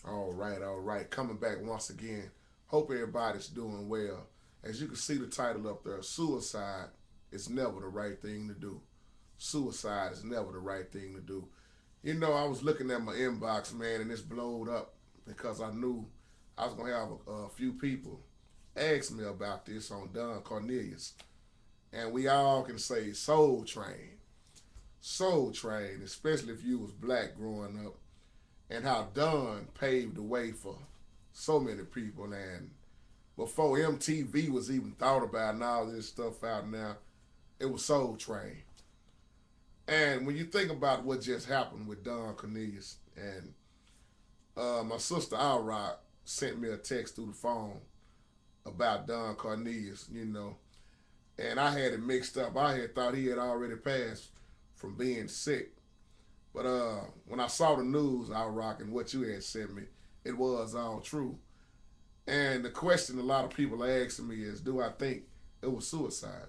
All right, all right. Coming back once again. Hope everybody's doing well. As you can see the title up there, suicide is never the right thing to do. Suicide is never the right thing to do. You know, I was looking at my inbox, man, and it's blowed up because I knew I was gonna have a few people ask me about this on Don Cornelius, and we all can say Soul Train, especially if you was black growing up, and how Don paved the way for so many people. And before MTV was even thought about and all this stuff out now, it was Soul Train. And when you think about what just happened with Don Cornelius, and my sister Alrock sent me a text through the phone about Don Cornelius, and I had it mixed up. I had thought he had already passed from being sick. But when I saw the news, Alrock, and what you had sent me, it was all true. And the question a lot of people are asking me is, do I think it was suicide?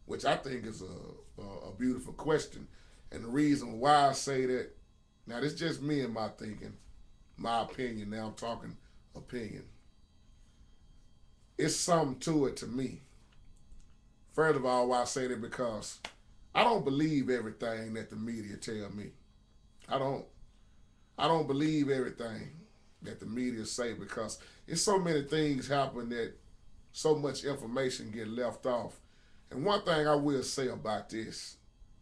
Which I think is a beautiful question. And the reason why I say that, now this is just me and my thinking, my opinion. Now I'm talking opinion. It's something to it to me. First of all, why I say that because I don't believe everything that the media tell me. I don't. I don't believe everything that the media say because it's so many things happen that so much information get left off. And one thing I will say about this,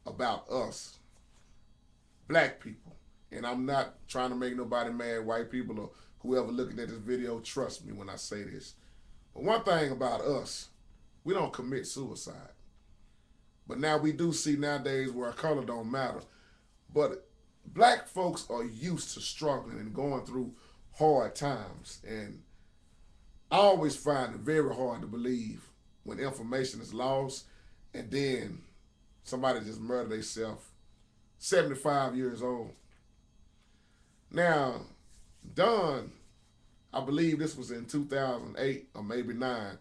about us, black people, and I'm not trying to make nobody mad, white people or whoever looking at this video, trust me when I say this. But one thing about us, we don't commit suicide. But now we do see nowadays where color don't matter. But black folks are used to struggling and going through hard times. And I always find it very hard to believe when information is lost and then somebody just murdered themselves 75 years old. Now, Don, I believe this was in 2008 or maybe 9.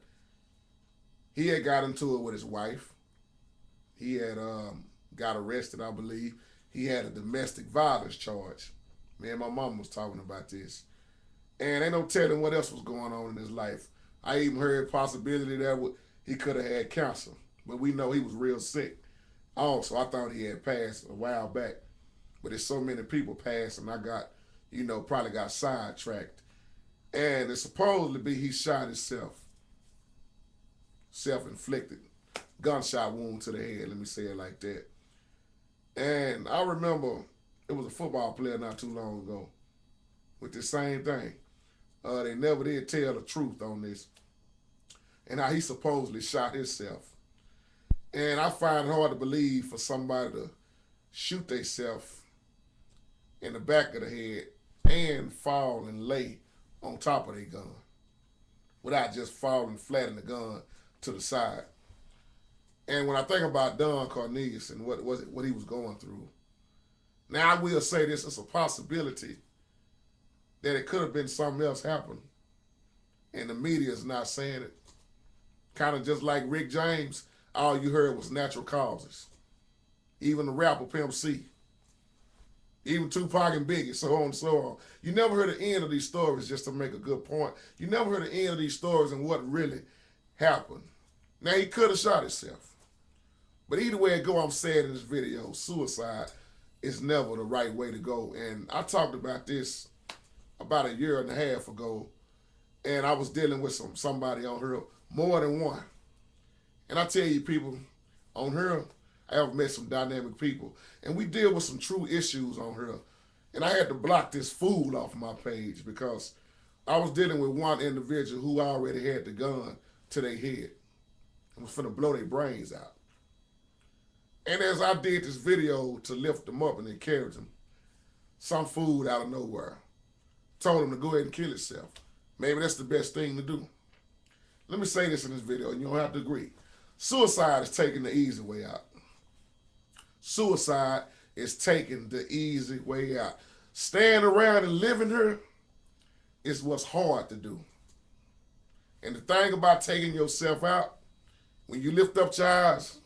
He had got into it with his wife. He had got arrested, I believe. He had a domestic violence charge. Me and my mom was talking about this. And ain't no telling what else was going on in his life. I even heard possibility that he could have had cancer. But we know he was real sick. Also, I thought he had passed a while back. But there's so many people passed and I got, probably got sidetracked. And it's supposed to be he shot himself. Self-inflicted. Gunshot wound to the head, let me say it like that. And I remember it was a football player not too long ago with the same thing. They never did tell the truth on this. And how he supposedly shot himself. And I find it hard to believe for somebody to shoot themselves in the back of the head and fall and lay on top of their gun without just falling flat in the gun to the side. And when I think about Don Cornelius and what he was going through, now I will say this: it's a possibility that it could have been something else happened, and the media is not saying it. Kind of just like Rick James, all you heard was natural causes. Even the rapper Pimp C, even Tupac and Biggie, so on and so on. You never heard the end of these stories, just to make a good point. You never heard the end of these stories and what really happened. Now, he could have shot himself. But either way it go, I'm saying in this video, suicide is never the right way to go. And I talked about this about a year and a half ago, and I was dealing with somebody on here, more than one. And I tell you, people, on here, I have met some dynamic people, and we deal with some true issues on here. And I had to block this fool off my page because I was dealing with one individual who already had the gun to their head and was finna blow their brains out. And as I did this video to lift them up and encourage them, some fool out of nowhere told him to go ahead and kill himself. Maybe that's the best thing to do. Let me say this in this video, and you don't have to agree. Suicide is taking the easy way out. Suicide is taking the easy way out. Staying around and living here is what's hard to do. And the thing about taking yourself out, when you lift up your eyes,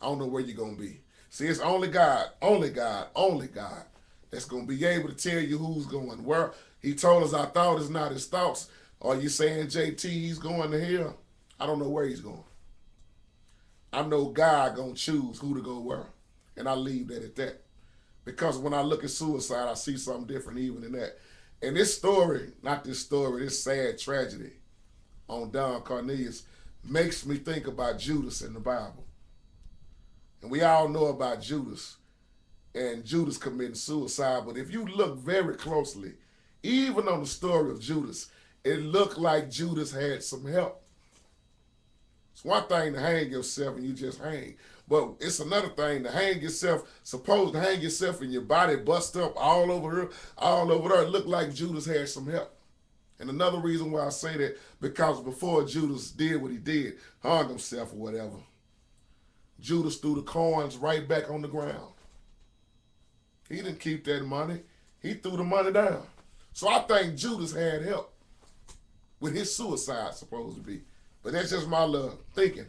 I don't know where you're going to be. See, it's only God, only God, only God that's going to be able to tell you who's going where. He told us our thought is not his thoughts. Are you saying JT he's going to hell? I don't know where he's going. I know God going to choose who to go where. And I leave that at that. Because when I look at suicide, I see something different even in that. And this story, not this story, this sad tragedy on Don Cornelius makes me think about Judas in the Bible. And we all know about Judas and Judas committing suicide. But if you look very closely, even on the story of Judas, it looked like Judas had some help. It's one thing to hang yourself and you just hang. But it's another thing to hang yourself, supposed to hang yourself and your body bust up all over here, all over there. It looked like Judas had some help. And another reason why I say that, because before Judas did what he did, hung himself or whatever, Judas threw the coins right back on the ground. He didn't keep that money. He threw the money down. So I think Judas had help with his suicide, supposed to be. But that's just my little thinking.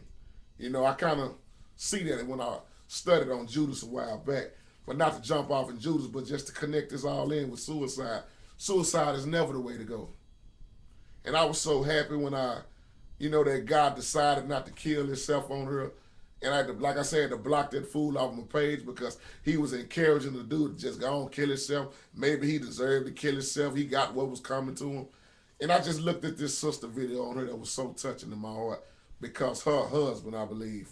You know, I kind of see that when I studied on Judas a while back. But not to jump off in Judas, but just to connect this all in with suicide. Suicide is never the way to go. And I was so happy when that God decided not to kill himself on her. And I had to, like I said, to block that fool off my page because he was encouraging the dude to just go on kill himself. Maybe he deserved to kill himself. He got what was coming to him. And I just looked at this sister video on her that was so touching in my heart because her husband, I believe,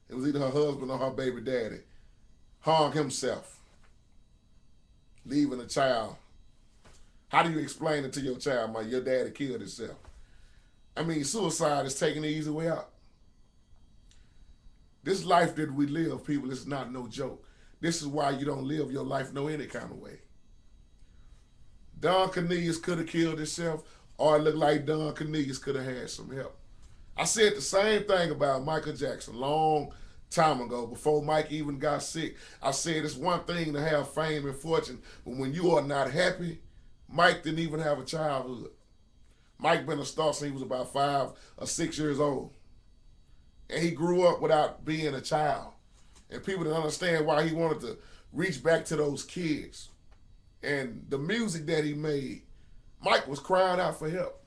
it was either her husband or her baby daddy, hung himself, leaving a child. How do you explain it to your child, your daddy killed himself? I mean, suicide is taking the easy way out. This life that we live, people, is not no joke. This is why you don't live your life no any kind of way. Don Cornelius could have killed himself, or it looked like Don Cornelius could have had some help. I said the same thing about Michael Jackson long time ago, before Mike even got sick. I said it's one thing to have fame and fortune, but when you are not happy, Mike didn't even have a childhood. Mike been a star since he was about 5 or 6 years old. And he grew up without being a child. And people didn't understand why he wanted to reach back to those kids. And the music that he made, Mike was crying out for help.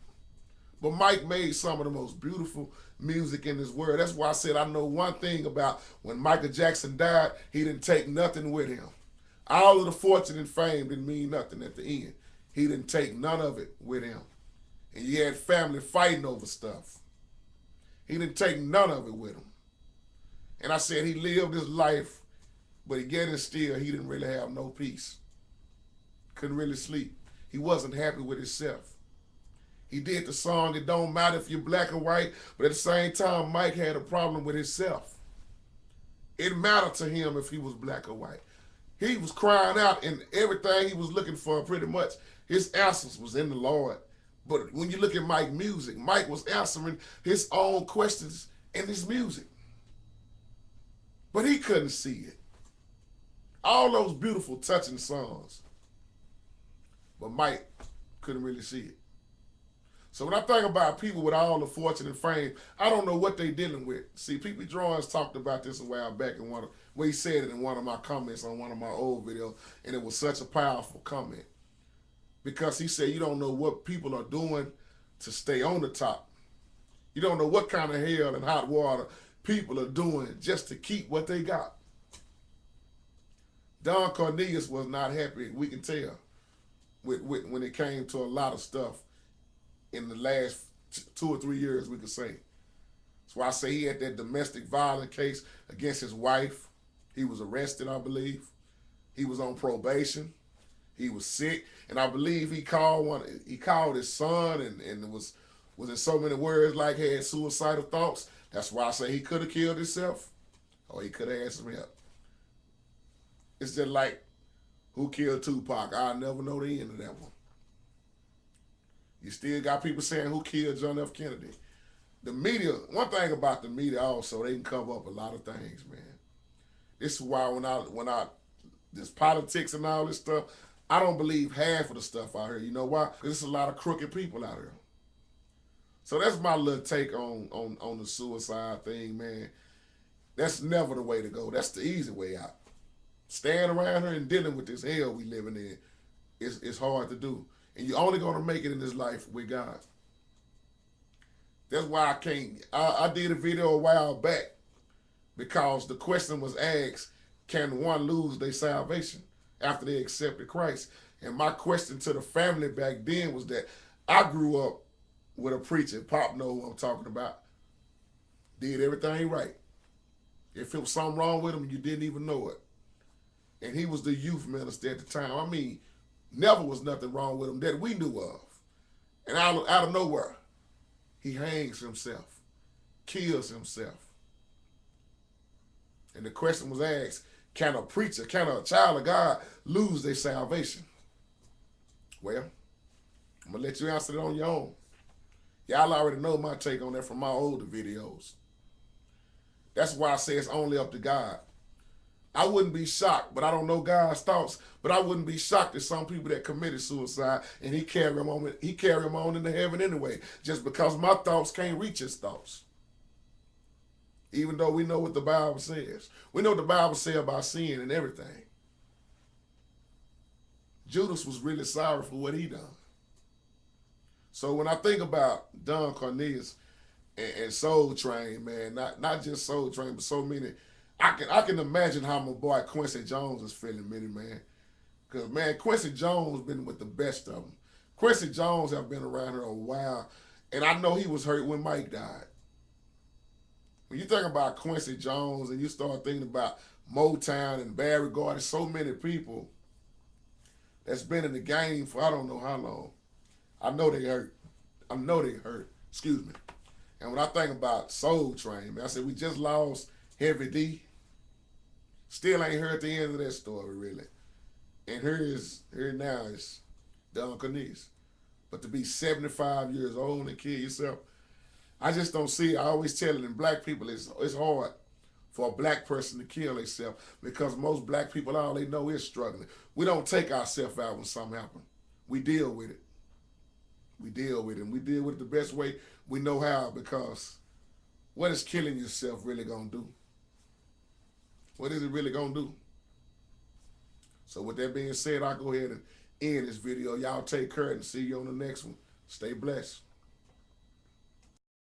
But Mike made some of the most beautiful music in this world. That's why I said I know one thing about when Michael Jackson died, he didn't take nothing with him. All of the fortune and fame didn't mean nothing at the end. He didn't take none of it with him. And you had family fighting over stuff. He didn't take none of it with him. And I said he lived his life, but yet and still he didn't really have no peace. Couldn't really sleep. He wasn't happy with himself. He did the song, It Don't Matter If You're Black or White, but at the same time, Mike had a problem with himself. It mattered to him if he was black or white. He was crying out, and everything he was looking for, pretty much, his answers was in the Lord. But when you look at Mike's music, Mike was answering his own questions in his music. But he couldn't see it. All those beautiful, touching songs. But Mike couldn't really see it. So when I think about people with all the fortune and fame, I don't know what they dealing with. See, P.P. Drawings talked about this a while back in where he said it in one of my comments on one of my old videos, and it was such a powerful comment. Because he said you don't know what people are doing to stay on the top. You don't know what kind of hell and hot water people are doing just to keep what they got. Don Cornelius was not happy, we can tell, with when it came to a lot of stuff in the last 2 or 3 years, we could say. That's why I say he had that domestic violence case against his wife. He was arrested, I believe. He was on probation. He was sick, and I believe he called his son, and it was in so many words like had suicidal thoughts. That's why I say he could have killed himself, or he could have had some help. It's just like who killed Tupac. I'll never know the end of that one. You still got people saying who killed John F. Kennedy. The media, one thing about the media also, they can cover up a lot of things, man. This is why when this politics and all this stuff, I don't believe half of the stuff out here. You know why? Because there's a lot of crooked people out here. So that's my little take on the suicide thing, man. That's never the way to go. That's the easy way out. Staying around here and dealing with this hell we living in, it's hard to do. And you're only going to make it in this life with God. That's why I can't. I did a video a while back because the question was asked, can one lose their salvation after they accepted Christ? And my question to the family back then was that I grew up with a preacher, Pop know who I'm talking about, did everything right. If it was something wrong with him, you didn't even know it. And he was the youth minister at the time. I mean, never was nothing wrong with him that we knew of. And out of nowhere, he hangs himself, kills himself. And the question was asked, can a preacher, can a child of God lose their salvation? Well, I'm going to let you answer it on your own. Y'all already know my take on that from my older videos. That's why I say it's only up to God. I wouldn't be shocked, but I don't know God's thoughts, but I wouldn't be shocked at some people that committed suicide and he carry them on into heaven anyway, just because my thoughts can't reach his thoughts. Even though we know what the Bible says. We know what the Bible says about sin and everything. Judas was really sorry for what he done. So when I think about Don Cornelius and Soul Train, man, not just Soul Train, but so many, I can imagine how my boy Quincy Jones is feeling, man. Because, man, Quincy Jones been with the best of them. Quincy Jones have been around here a while, and I know he was hurt when Mike died. When you think about Quincy Jones and you start thinking about Motown and Barry Gordy, so many people that's been in the game for I don't know how long. I know they hurt. I know they hurt. Excuse me. And when I think about Soul Train, man, I said we just lost Heavy D. Still ain't heard the end of that story, really. And here now is Don Cornelius. But to be 75 years old and kill yourself, I just don't see it. I always tell it in black people, it's hard for a black person to kill themselves because most black people, all they know is struggling. We don't take ourselves out when something happens. We deal with it. We deal with it. And we deal with it the best way we know how, because what is killing yourself really going to do? What is it really going to do? So with that being said, I'll go ahead and end this video. Y'all take care and see you on the next one. Stay blessed.